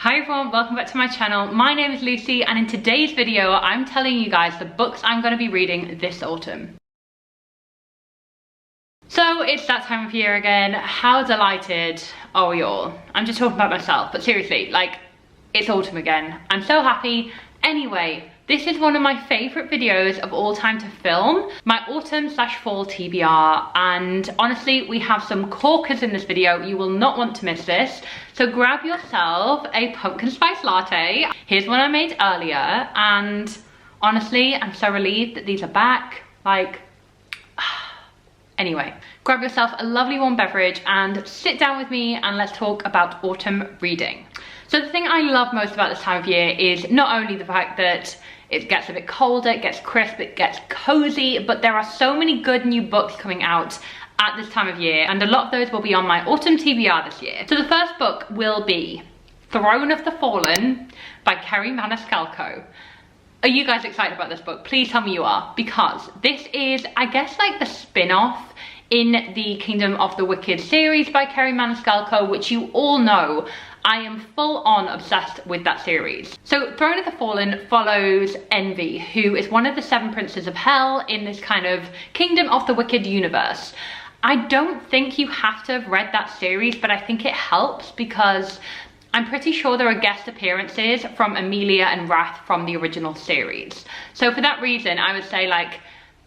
Hi everyone, welcome back to my channel. My name is Lucy and in today's video I'm telling you guys the books I'm going to be reading this autumn. So it's that time of year again. How delighted are we all? I'm just talking about myself, but seriously, like, it's autumn again. I'm so happy. Anyway, this is one of my favourite videos of all time to film, my autumn/fall TBR, and honestly we have some corkers in this video. You will not want to miss this, so grab yourself a pumpkin spice latte. Here's one I made earlier, and honestly I'm so relieved that these are back. Like, anyway, grab yourself a lovely warm beverage and sit down with me and let's talk about autumn reading. So the thing I love most about this time of year is not only the fact that it gets a bit colder, it gets crisp, it gets cozy, but there are so many good new books coming out at this time of year, and a lot of those will be on my autumn TBR this year. So the first book will be Throne of the Fallen by Kerri Maniscalco. Are you guys excited about this book? Please tell me you are, because this is, I guess, like the spin-off in the Kingdom of the Wicked series by Kerri Maniscalco, which you all know. I am full on obsessed with that series. So Throne of the Fallen follows Envy, who is one of the 7 princes of hell in this kind of Kingdom of the Wicked universe. I don't think you have to have read that series, but I think it helps because I'm pretty sure there are guest appearances from Emilia and Wrath from the original series. So for that reason, I would say, like,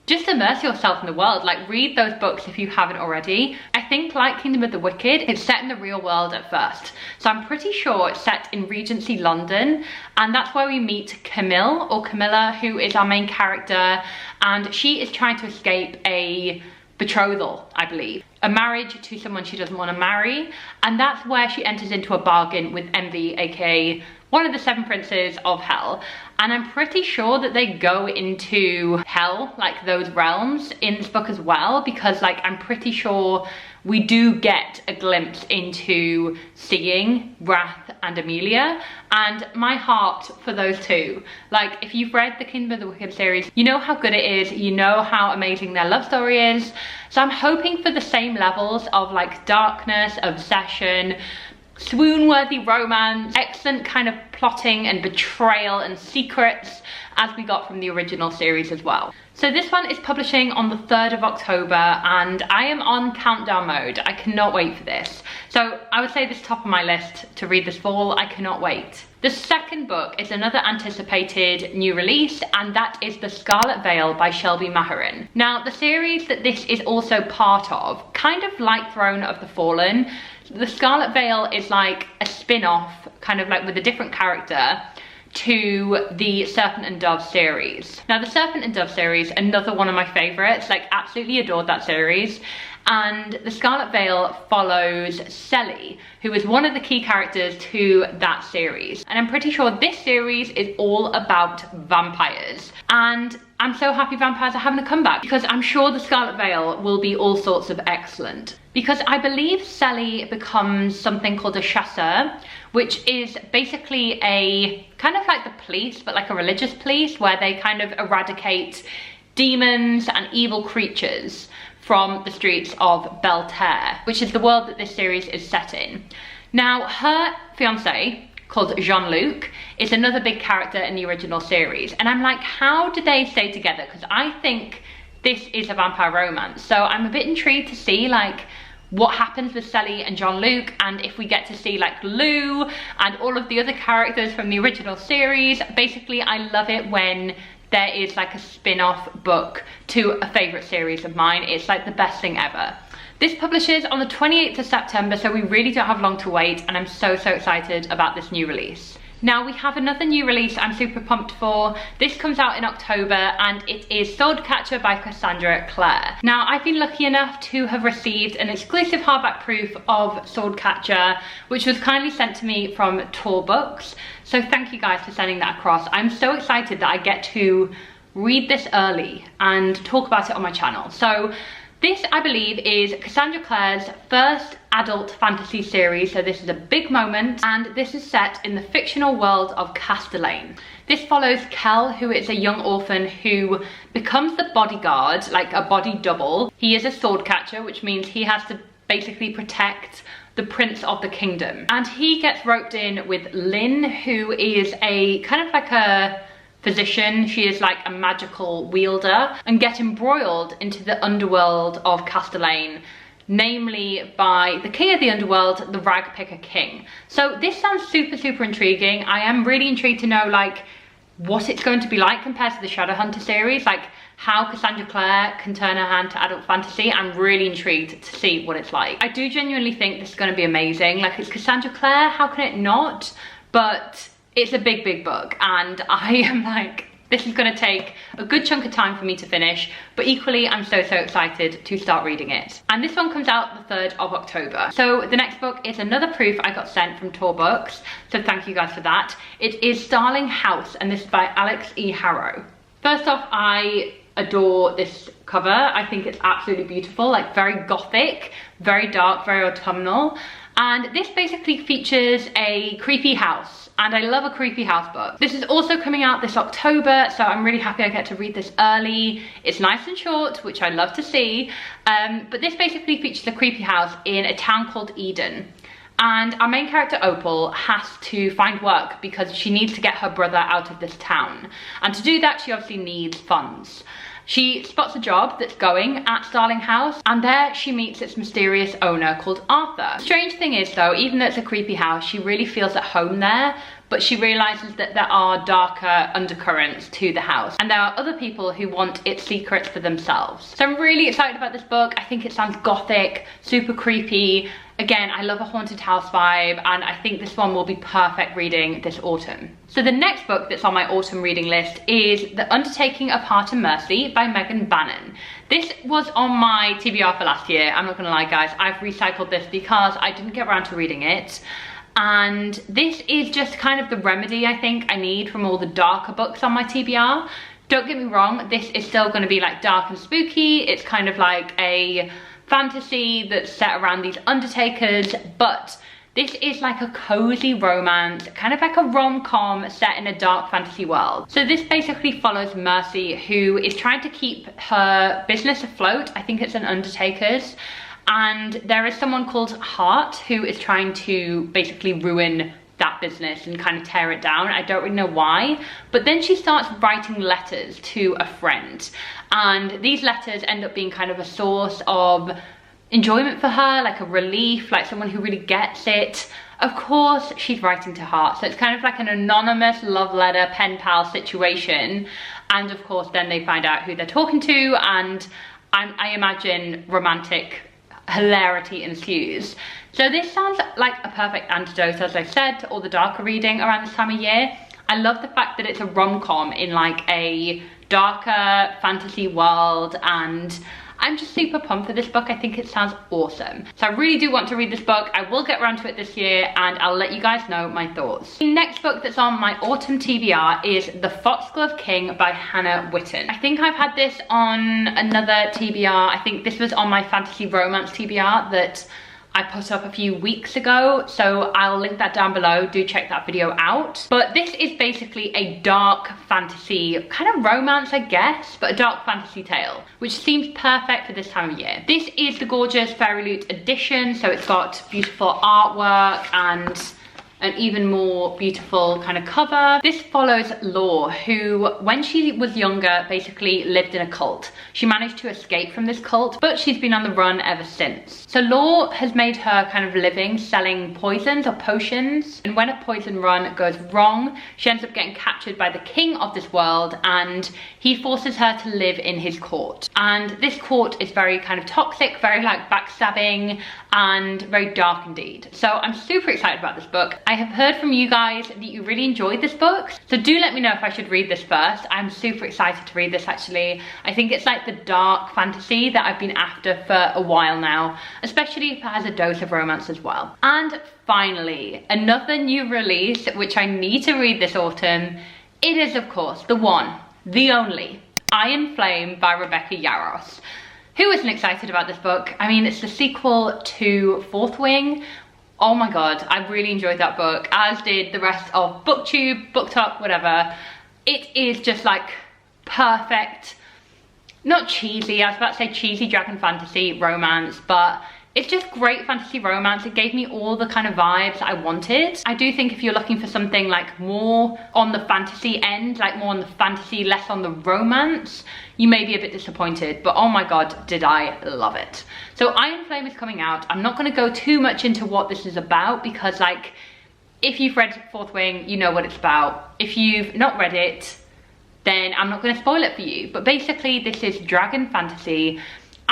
just immerse yourself in the world. Like, read those books if you haven't already. I think, like Kingdom of the Wicked, it's set in the real world at first. So I'm pretty sure it's set in Regency London, and that's where we meet Camille, or Camilla, who is our main character, and she is trying to escape a betrothal, I believe. A marriage to someone she doesn't want to marry, and that's where she enters into a bargain with Envy, aka one of the 7 princes of hell. And I'm pretty sure that they go into hell, like those realms, in this book as well, because, like, I'm pretty sure we do get a glimpse into seeing Wrath and Emilia, and my heart for those two. Like, if you've read the Kingdom of the Wicked series, you know how good it is, you know how amazing their love story is. So I'm hoping for the same levels of, like, darkness, obsession, swoon-worthy romance, excellent kind of plotting and betrayal and secrets as we got from the original series as well. So this one is publishing on the 3rd of October and I am on countdown mode. I cannot wait for this. So I would say this is top of my list to read this fall. I cannot wait. The second book is another anticipated new release, and that is The Scarlet Veil by Shelby Maharin. Now, the series that this is also part of, kind of like Throne of the Fallen, The Scarlet Veil is like a spin-off, kind of like with a different character, to the Serpent and Dove series. Now, the Serpent and Dove series, another one of my favorites, like, absolutely adored that series. And The Scarlet Veil follows Selly, who is one of the key characters to that series. And I'm pretty sure this series is all about vampires. And I'm so happy vampires are having a comeback, because I'm sure The Scarlet Veil will be all sorts of excellent. Because I believe Selly becomes something called a chasseur, which is basically a kind of like the police, but like a religious police, where they kind of eradicate demons and evil creatures from the streets of Belterre, which is the world that this series is set in. Now, her fiancé, called Jean-Luc, is another big character in the original series. And I'm like, how did they stay together? Because I think this is a vampire romance. So I'm a bit intrigued to see, like, what happens with Selly and Jean-Luc, and if we get to see, like, Lou and all of the other characters from the original series. Basically, I love it when there is like a spin-off book to a favorite series of mine. It's like the best thing ever. This publishes on the 28th of September, so we really don't have long to wait, and I'm so excited about this new release. Now, we have another new release I'm super pumped for. This comes out in October, and it is Swordcatcher by Cassandra Clare. Now, I've been lucky enough to have received an exclusive hardback proof of Swordcatcher, which was kindly sent to me from Tor Books. So thank you guys for sending that across. I'm so excited that I get to read this early and talk about it on my channel. So this, I believe, is Cassandra Clare's first adult fantasy series, so this is a big moment, and this is set in the fictional world of Castellane. This follows Kel, who is a young orphan who becomes the bodyguard, like a body double. He is a sword catcher, which means he has to basically protect the prince of the kingdom. And he gets roped in with Lynn, who is a kind of like a physician. She is like a magical wielder, and get embroiled into the underworld of Castellane, namely by the king of the underworld, the rag picker king. So this sounds super intriguing. I am really intrigued to know like what it's going to be like compared to the Shadowhunter series, like how Cassandra Clare can turn her hand to adult fantasy. I'm really intrigued to see what it's like. I do genuinely think this is going to be amazing. Like, it's Cassandra Clare, how can it not? But it's a big book, and I am like, this is going to take a good chunk of time for me to finish, but equally I'm so excited to start reading it. And this one comes out the 3rd of October. So the next book is another proof I got sent from Tor Books, so thank you guys for that. It is Starling House, and this is by Alex E. Harrow. First off, I adore this cover. I think it's absolutely beautiful, like very gothic, very dark, very autumnal. And this basically features a creepy house, and I love a creepy house book. This is also coming out this October, so I'm really happy I get to read this early. It's nice and short, which I love to see. But this basically features a creepy house in a town called Eden. And our main character, Opal, has to find work because she needs to get her brother out of this town. And to do that, she obviously needs funds. She spots a job that's going at Starling House, and there she meets its mysterious owner called Arthur. The strange thing is though, even though it's a creepy house, she really feels at home there, but she realizes that there are darker undercurrents to the house, and there are other people who want its secrets for themselves. So I'm really excited about this book. I think it sounds gothic, super creepy. Again, I love a haunted house vibe, and I think this one will be perfect reading this autumn. So the next book that's on my autumn reading list is The Undertaking of Heart and Mercy by Megan Bannon. This was on my TBR for last year. I'm not gonna lie guys, I've recycled this because I didn't get around to reading it. And this is just kind of the remedy I think I need from all the darker books on my TBR. Don't get me wrong, this is still gonna be like dark and spooky. It's kind of like a fantasy that's set around these undertakers, but this is like a cozy romance, kind of like a rom-com set in a dark fantasy world. So this basically follows Mercy, who is trying to keep her business afloat. I think it's an undertaker's, and there is someone called Hart who is trying to basically ruin that business and kind of tear it down. I don't really know why, but then she starts writing letters to a friend, and these letters end up being kind of a source of enjoyment for her, like a relief, like someone who really gets it. Of course she's writing to Hart, so it's kind of like an anonymous love letter pen pal situation, and of course then they find out who they're talking to, and I imagine romantic hilarity ensues. So this sounds like a perfect antidote, as I said, to all the darker reading around this time of year. I love the fact that it's a rom-com in like a darker fantasy world, and I'm just super pumped for this book. I think it sounds awesome. So I really do want to read this book. I will get around to it this year, and I'll let you guys know my thoughts. The next book that's on my autumn TBR is The Foxglove King by Hannah Witten. I think I've had this on another TBR. I think this was on my fantasy romance TBR that I put up a few weeks ago, so I'll link that down below. Do check that video out. But this is basically a dark fantasy, kind of romance I guess, but a dark fantasy tale, which seems perfect for this time of year. This is the gorgeous Fairy Loot edition, so it's got beautiful artwork and an even more beautiful kind of cover. This follows Law, who when she was younger basically lived in a cult. She managed to escape from this cult, but she's been on the run ever since. So Law has made her kind of living selling poisons or potions, and when a poison run goes wrong, she ends up getting captured by the king of this world, and he forces her to live in his court. And this court is very kind of toxic, very like backstabbing, and very dark indeed. So I'm super excited about this book. I have heard from you guys that you really enjoyed this book, so do let me know if I should read this first. I'm super excited to read this actually. I think it's like the dark fantasy that I've been after for a while now, especially if it has a dose of romance as well. And finally, another new release which I need to read this autumn. It is of course the one, the only, Iron Flame by Rebecca Yarros. Who isn't excited about this book? I mean, it's the sequel to Fourth Wing. Oh my god, I really enjoyed that book, as did the rest of BookTube, BookTok, whatever. It is just like perfect, not cheesy, I was about to say cheesy dragon fantasy romance, but It's just great fantasy romance. It gave me all the kind of vibes I wanted. I do think if you're looking for something like more on the fantasy end, like more on the fantasy, less on the romance, you may be a bit disappointed, but oh my god, did I love it. So Iron Flame is coming out. I'm not gonna go too much into what this is about because like, if you've read Fourth Wing, you know what it's about. If you've not read it, then I'm not gonna spoil it for you. But basically this is dragon fantasy.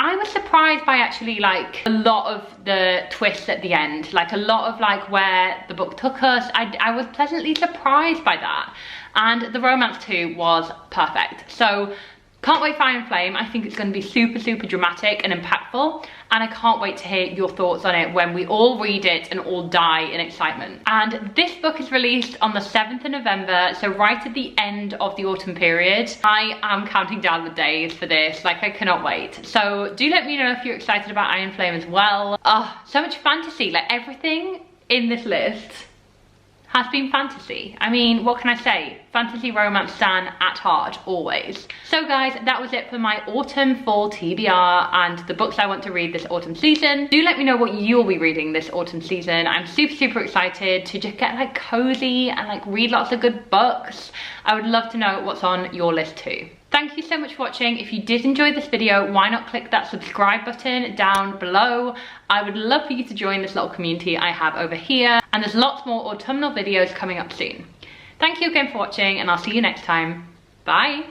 I was surprised by actually like a lot of the twists at the end, like a lot of like where the book took us. I was pleasantly surprised by that. And the romance too was perfect. So can't wait for Iron Flame. I think it's going to be super, super dramatic and impactful. And I can't wait to hear your thoughts on it when we all read it and all die in excitement. And this book is released on the 7th of November, so right at the end of the autumn period. I am counting down the days for this, like I cannot wait. So do let me know if you're excited about Iron Flame as well. Oh, so much fantasy, like everything in this list has been fantasy. I mean, what can I say? Fantasy romance stan at heart, always. So guys, that was it for my autumn fall TBR and the books I want to read this autumn season. Do let me know what you'll be reading this autumn season. I'm super, super excited to just get like cozy and like read lots of good books. I would love to know what's on your list too. Thank you so much for watching. If you did enjoy this video, why not click that subscribe button down below? I would love for you to join this little community I have over here. And there's lots more autumnal videos coming up soon. Thank you again for watching and I'll see you next time. Bye.